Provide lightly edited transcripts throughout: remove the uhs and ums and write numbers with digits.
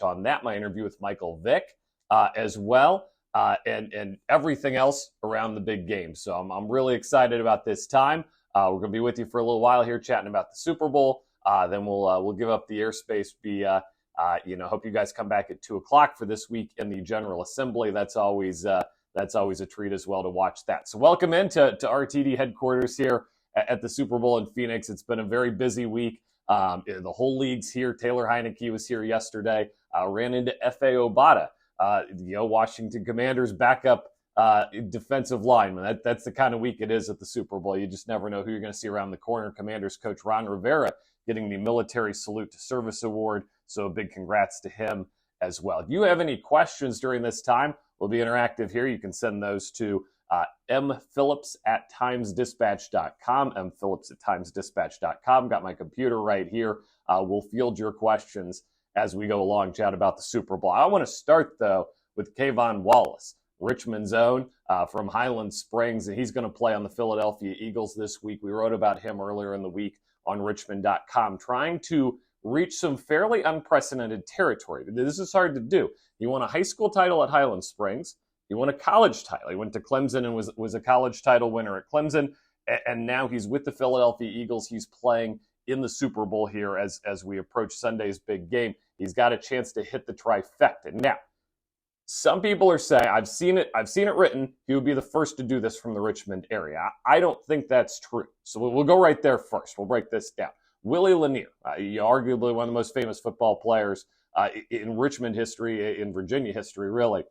on that, my interview with Michael Vick as well, and everything else around the big game. So I'm really excited about this time. We're going to be with you for a little while here chatting about the Super Bowl. Then we'll give up the airspace. Hope you guys come back at 2:00 for this week in the General Assembly. That's always a treat as well to watch that. So welcome into RTD headquarters here at the Super Bowl in Phoenix. It's been a very busy week. The whole league's here. Taylor Heineke was here yesterday. Ran into Efe Obada, Washington Commanders backup defensive lineman. That's the kind of week it is at the Super Bowl. You just never know who you're going to see around the corner. Commanders coach Ron Rivera getting the Military Salute to Service Award. So a big congrats to him as well. If you have any questions during this time, we'll be interactive here. You can send those to mphillips@timesdispatch.com, mphillips@timesdispatch.com. Got my computer right here. We'll field your questions as we go along, chat about the Super Bowl. I want to start, though, with K'Von Wallace, Richmond's own from Highland Springs, and he's going to play on the Philadelphia Eagles this week. We wrote about him earlier in the week on Richmond.com, trying to reach some fairly unprecedented territory. This is hard to do. He won a high school title at Highland Springs. He won a college title. He went to Clemson and was a college title winner at Clemson. And now he's with the Philadelphia Eagles. He's playing in the Super Bowl here as we approach Sunday's big game. He's got a chance to hit the trifecta. Now, some people are saying, I've seen it written, he would be the first to do this from the Richmond area. I don't think that's true. So we'll go right there first. We'll break this down. Willie Lanier, arguably one of the most famous football players in Richmond history, in Virginia history, really.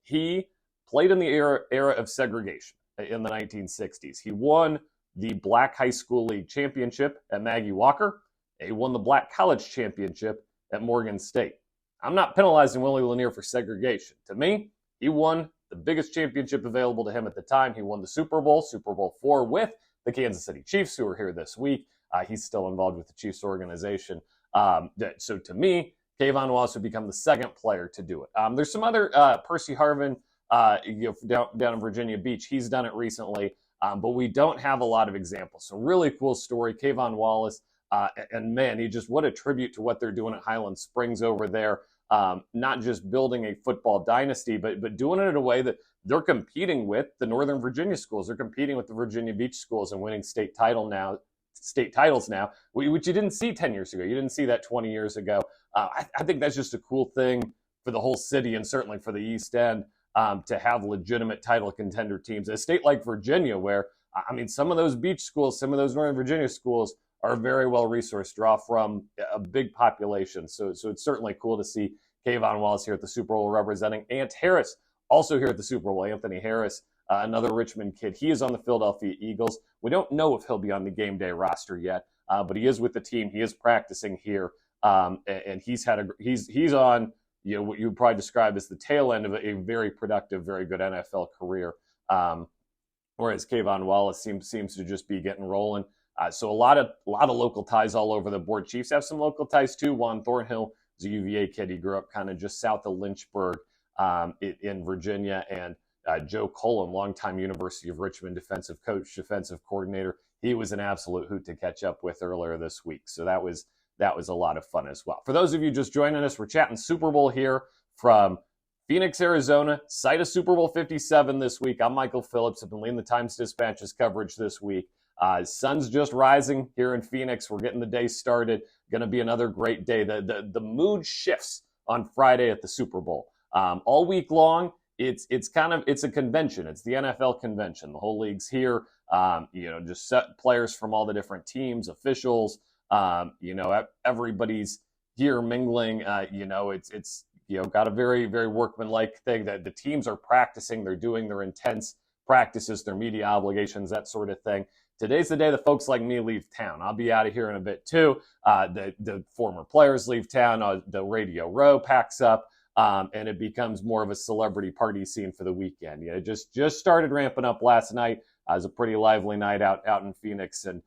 He played in the era of segregation in the 1960s. He won the Black High School League championship at Maggie Walker. He won the Black College championship at Morgan State. I'm not penalizing Willie Lanier for segregation. To me, he won the biggest championship available to him at the time. He won the Super Bowl IV with the Kansas City Chiefs, who are here this week. He's still involved with the Chiefs organization. So to me, K'Von Wallace would become the second player to do it. There's some other, Percy Harvin, down in Virginia Beach. He's done it recently, but we don't have a lot of examples. So really cool story. K'Von Wallace, and man, what a tribute to what they're doing at Highland Springs over there. Not just building a football dynasty, but doing it in a way that they're competing with the Northern Virginia schools. They're competing with the Virginia Beach schools and winning state titles now, which you didn't see 10 years ago. You didn't see that 20 years ago. I think that's just a cool thing for the whole city and certainly for the East End to have legitimate title contender teams. A state like Virginia, where, some of those beach schools, some of those Northern Virginia schools are very well resourced, draw from a big population. So it's certainly cool to see K'Von Wallace here at the Super Bowl representing. Ant Harris also here at the Super Bowl. Anthony Harris, another Richmond kid. He is on the Philadelphia Eagles. We don't know if he'll be on the game day roster yet, but he is with the team. He is practicing here, and he's on what you would probably describe as the tail end of a very productive, very good NFL career. Whereas K'Von Wallace seems to just be getting rolling. So a lot of local ties all over the board. Chiefs have some local ties too. Juan Thornhill is a UVA kid. He grew up kind of just south of Lynchburg in Virginia. And Joe Colum, longtime University of Richmond defensive coach, defensive coordinator. He was an absolute hoot to catch up with earlier this week. So that was a lot of fun as well. For those of you just joining us, we're chatting Super Bowl here from Phoenix, Arizona, site of Super Bowl 57 this week. I'm Michael Phillips. I've been leading the Times-Dispatch's coverage this week. Sun's just rising here in Phoenix. We're getting the day started. Going to be another great day. The mood shifts on Friday at the Super Bowl. All week long, it's a convention. It's the NFL convention. The whole league's here. Just set players from all the different teams, officials. Everybody's here mingling. It's got a very, very workmanlike thing that the teams are practicing. They're doing their intense practices, their media obligations, that sort of thing. Today's the day that folks like me leave town. I'll be out of here in a bit too. The former players leave town. The Radio Row packs up, and it becomes more of a celebrity party scene for the weekend. It just started ramping up last night. It was a pretty lively night out in Phoenix, and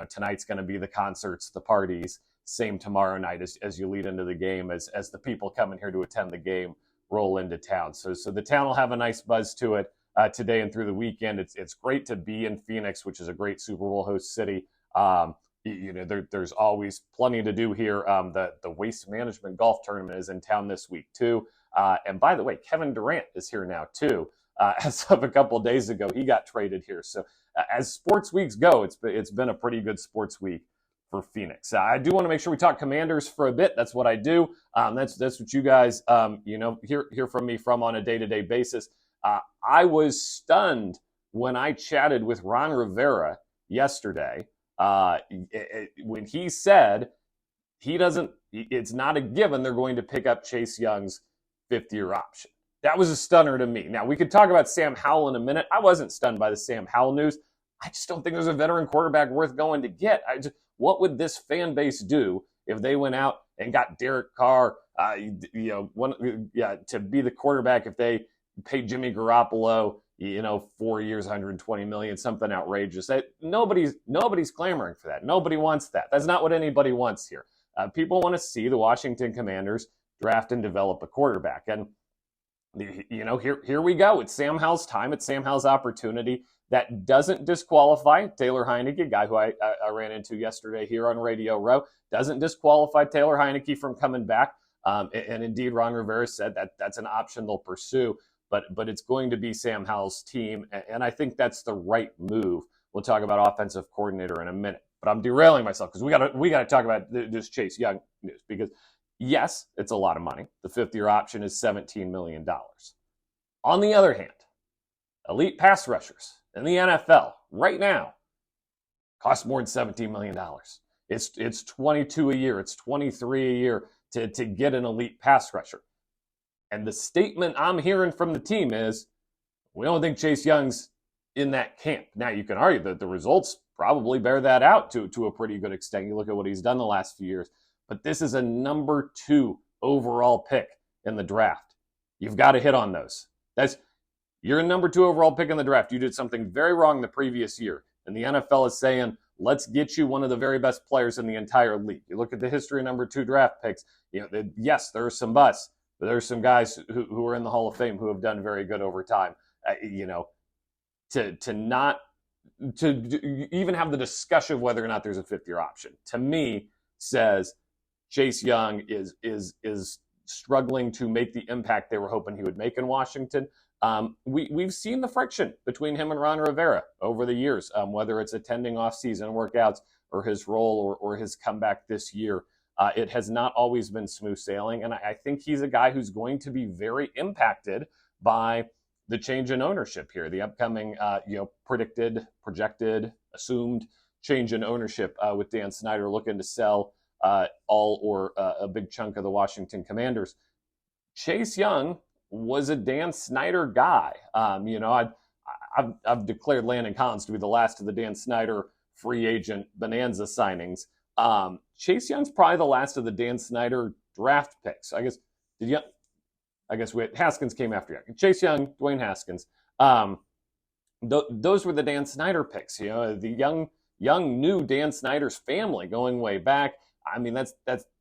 tonight's going to be the concerts, the parties. Same tomorrow night as you lead into the game, as the people coming here to attend the game roll into town. So the town will have a nice buzz to it today and through the weekend. It's great to be in Phoenix, which is a great Super Bowl host city. there's always plenty to do here. The Waste Management Golf Tournament is in town this week too. And by the way, Kevin Durant is here now too. As of a couple of days ago, he got traded here. So as sports weeks go, it's been a pretty good sports week for Phoenix. I do want to make sure we talk Commanders for a bit. That's what I do. That's what you guys hear from me from on a day-to-day basis. I was stunned when I chatted with Ron Rivera yesterday when he said it's not a given they're going to pick up Chase Young's fifth-year option. That was a stunner to me. Now, we could talk about Sam Howell in a minute. I wasn't stunned by the Sam Howell news. I just don't think there's a veteran quarterback worth going to get. What would this fan base do if they went out and got Derek Carr, to be the quarterback if they paid Jimmy Garoppolo, 4 years, $120 million, something outrageous? Nobody's clamoring for that. Nobody wants that. That's not what anybody wants here. People want to see the Washington Commanders draft and develop a quarterback. And here we go. It's Sam Howell's time. It's Sam Howell's opportunity. That doesn't disqualify Taylor Heinicke, a guy who I ran into yesterday here on Radio Row. Doesn't disqualify Taylor Heinicke from coming back. And indeed, Ron Rivera said that's an option they'll pursue. But it's going to be Sam Howell's team, and I think that's the right move. We'll talk about offensive coordinator in a minute. But I'm derailing myself because we got to talk about this Chase Young news because, yes, it's a lot of money. The fifth-year option is $17 million. On the other hand, elite pass rushers in the NFL right now cost more than $17 million. It's 22 a year. It's 23 a year to get an elite pass rusher. And the statement I'm hearing from the team is, we don't think Chase Young's in that camp. Now, you can argue that the results probably bear that out to a pretty good extent. You look at what he's done the last few years. But this is a number 2 overall pick in the draft. You've got to hit on those. You're a number 2 overall pick in the draft. You did something very wrong the previous year. And the NFL is saying, let's get you one of the very best players in the entire league. You look at the history of number 2 draft picks. Yes, there are some busts. But there's some guys who are in the Hall of Fame who have done very good over time. To even have the discussion of whether or not there's a fifth-year option, to me, says Chase Young is struggling to make the impact they were hoping he would make in Washington. We've seen the friction between him and Ron Rivera over the years, whether it's attending off-season workouts or his role or his comeback this year. It has not always been smooth sailing, and I think he's a guy who's going to be very impacted by the change in ownership here, the upcoming, projected, assumed change in ownership with Dan Snyder looking to sell all or a big chunk of the Washington Commanders. Chase Young was a Dan Snyder guy. I've declared Landon Collins to be the last of the Dan Snyder free agent bonanza signings. Chase Young's probably the last of the Dan Snyder draft picks. I guess Haskins came after Young. Chase Young, Dwayne Haskins. Those were the Dan Snyder picks. The young new Dan Snyder's family going way back. I mean, that's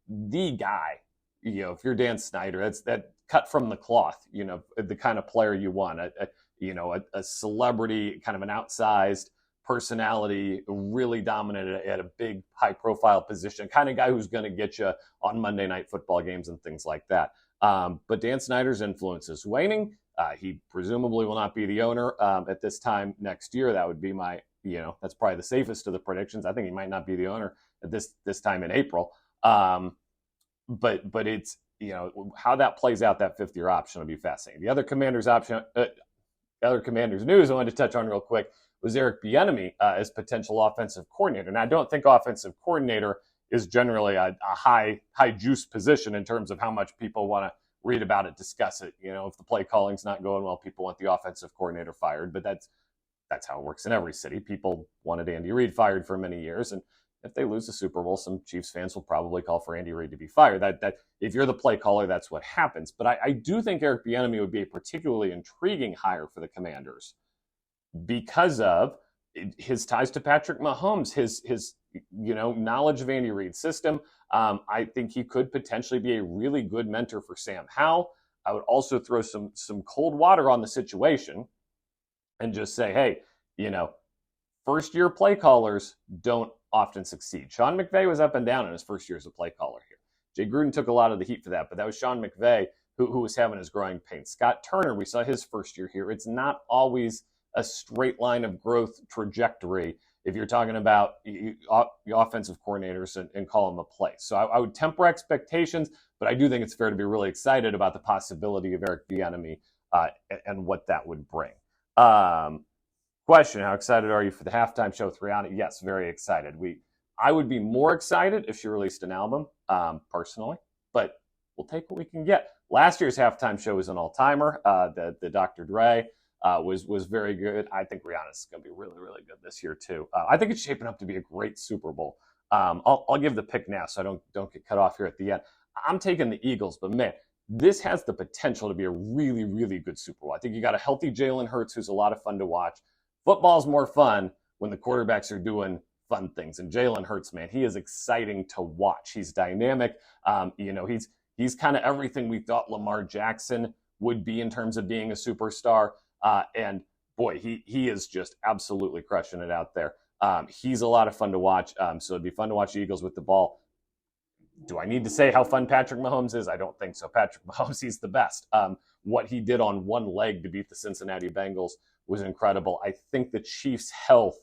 the guy. If you're Dan Snyder, that's that cut from the cloth. The kind of player you want. A celebrity, kind of an outsized personality, really dominant at a big, high-profile position, kind of guy who's going to get you on Monday Night Football games and things like that. But Dan Snyder's influence is waning. He presumably will not be the owner at this time next year. That would be my, that's probably the safest of the predictions. I think he might not be the owner at this time in April. But it's, how that plays out, that fifth-year option will be fascinating. The other Commanders news I wanted to touch on real quick was Eric Bieniemy as potential offensive coordinator. And I don't think offensive coordinator is generally a high juice position in terms of how much people want to read about it, discuss it. If the play calling's not going well, people want the offensive coordinator fired. But that's how it works in every city. People wanted Andy Reid fired for many years, and if they lose the Super Bowl, some Chiefs fans will probably call for Andy Reid to be fired. That if you're the play caller, that's what happens. But I do think Eric Bieniemy would be a particularly intriguing hire for the Commanders because of his ties to Patrick Mahomes, his knowledge of Andy Reid's system. I think he could potentially be a really good mentor for Sam Howell. I would also throw some cold water on the situation and just say, hey, first-year play callers don't often succeed. Sean McVay was up and down in his first year as a play caller here. Jay Gruden took a lot of the heat for that, but that was Sean McVay who was having his growing pains. Scott Turner, we saw his first year here. It's not always a straight line of growth trajectory if you're talking about offensive coordinators and call them a play. So I would temper expectations, but I do think it's fair to be really excited about the possibility of Eric Bieniemy and what that would bring. Question, how excited are you for the halftime show with Rihanna? Yes, very excited. I would be more excited if she released an album, personally, but we'll take what we can get. Last year's halftime show was an all-timer. The Dr. Dre was very good. I think Rihanna's going to be really, really good this year, too. I think it's shaping up to be a great Super Bowl. I'll give the pick now so I don't get cut off here at the end. I'm taking the Eagles, but man, this has the potential to be a really, really good Super Bowl. I think you got a healthy Jalen Hurts who's a lot of fun to watch. Football's more fun when the quarterbacks are doing fun things. And Jalen Hurts, man, he is exciting to watch. He's dynamic. He's kind of everything we thought Lamar Jackson would be in terms of being a superstar. And boy, he is just absolutely crushing it out there. He's a lot of fun to watch. So it'd be fun to watch the Eagles with the ball. Do I need to say how fun Patrick Mahomes is? I don't think so. Patrick Mahomes, he's the best. What he did on one leg to beat the Cincinnati Bengals was incredible. I think the Chiefs' health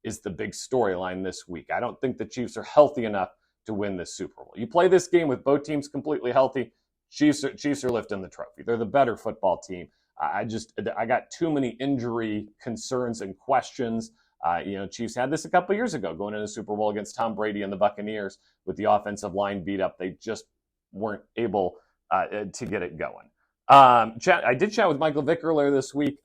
is the big storyline this week. I don't think the Chiefs are healthy enough to win this Super Bowl. You play this game with both teams completely healthy, Chiefs are lifting the trophy. They're the better football team. I got too many injury concerns and questions. Chiefs had this a couple years ago going into the Super Bowl against Tom Brady and the Buccaneers with the offensive line beat up. They just weren't able to get it going. I did chat with Michael Vick earlier this week.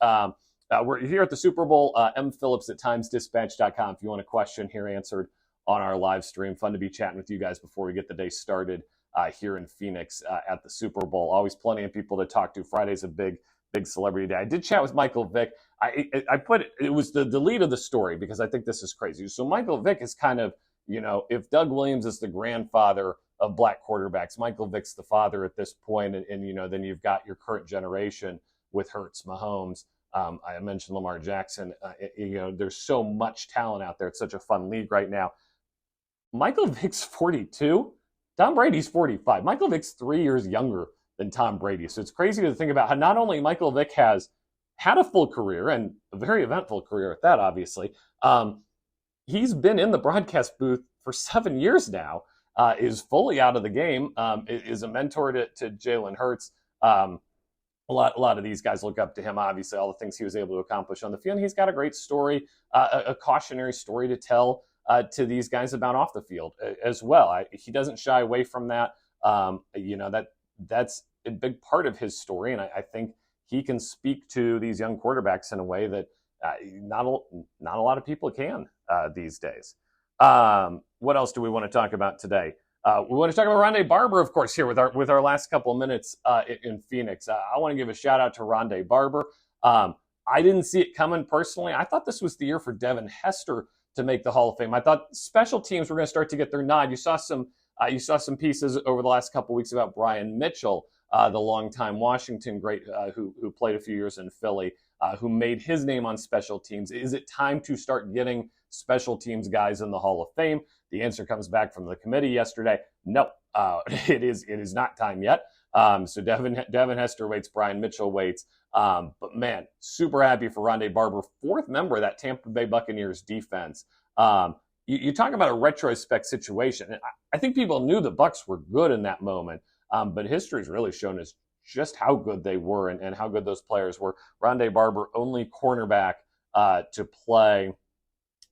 We're here at the Super Bowl. M. Phillips at TimesDispatch.com. If you want a question here answered on our live stream. Fun to be chatting with you guys before we get the day started here in Phoenix at the Super Bowl. Always plenty of people to talk to. Friday's a big celebrity day. I did chat with Michael Vick. I put it was the lead of the story because I think this is crazy. So Michael Vick is kind of, if Doug Williams is the grandfather of black quarterbacks, Michael Vick's the father at this point, and then you've got your current generation with Hurts, Mahomes. I mentioned Lamar Jackson. There's so much talent out there. It's such a fun league right now. Michael Vick's 42. Tom Brady's 45. Michael Vick's 3 years younger than Tom Brady. So it's crazy to think about how not only Michael Vick has had a full career and a very eventful career at that, obviously. He's been in the broadcast booth for 7 years now, is fully out of the game, is a mentor to Jalen Hurts. A lot of these guys look up to him, obviously, all the things he was able to accomplish on the field. And he's got a great story, a cautionary story to tell to these guys about off the field as well. He doesn't shy away from that. That's a big part of his story. And I think he can speak to these young quarterbacks in a way that not a lot of people can these days. What else do we want to talk about today? We want to talk about Rondé Barber, of course, here with our last couple of minutes in Phoenix. I want to give a shout out to Rondé Barber. I didn't see it coming personally. I thought this was the year for Devin Hester to make the Hall of Fame. I thought special teams were going to start to get their nod. You saw some pieces over the last couple of weeks about Brian Mitchell, the longtime Washington great who played a few years in Philly, who made his name on special teams. Is it time to start getting special teams guys in the Hall of Fame? The answer comes back from the committee yesterday. No, it is not time yet. So Devin Hester waits, Brian Mitchell waits. But man, super happy for Rondé Barber, fourth member of that Tampa Bay Buccaneers defense. You talk about a retrospect situation. I think people knew the Bucs were good in that moment, but history's really shown us just how good they were and how good those players were. Rondé Barber, only cornerback to play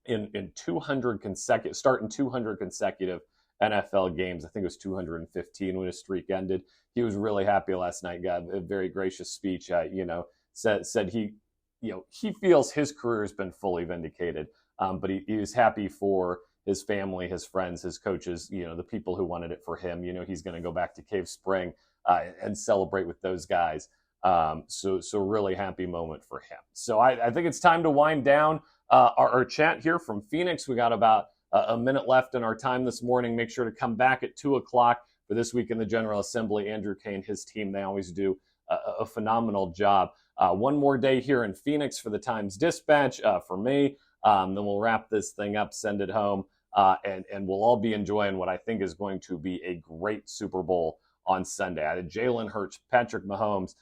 in 200 consecutive NFL games. I think it was 215 when his streak ended. He was really happy last night. Got a very gracious speech. Said he feels his career has been fully vindicated. But he was happy for his family, his friends, his coaches, the people who wanted it for him. He's going to go back to Cave Spring and celebrate with those guys. So really happy moment for him. So I think it's time to wind down our chat here from Phoenix. We got about a minute left in our time this morning. Make sure to come back at 2 o'clock for This Week in the General Assembly. Andrew Kay and his team, they always do a phenomenal job. One more day here in Phoenix for the Times Dispatch. For me, Then we'll wrap this thing up, send it home, and we'll all be enjoying what I think is going to be a great Super Bowl on Sunday. I had Jalen Hurts, Patrick Mahomes,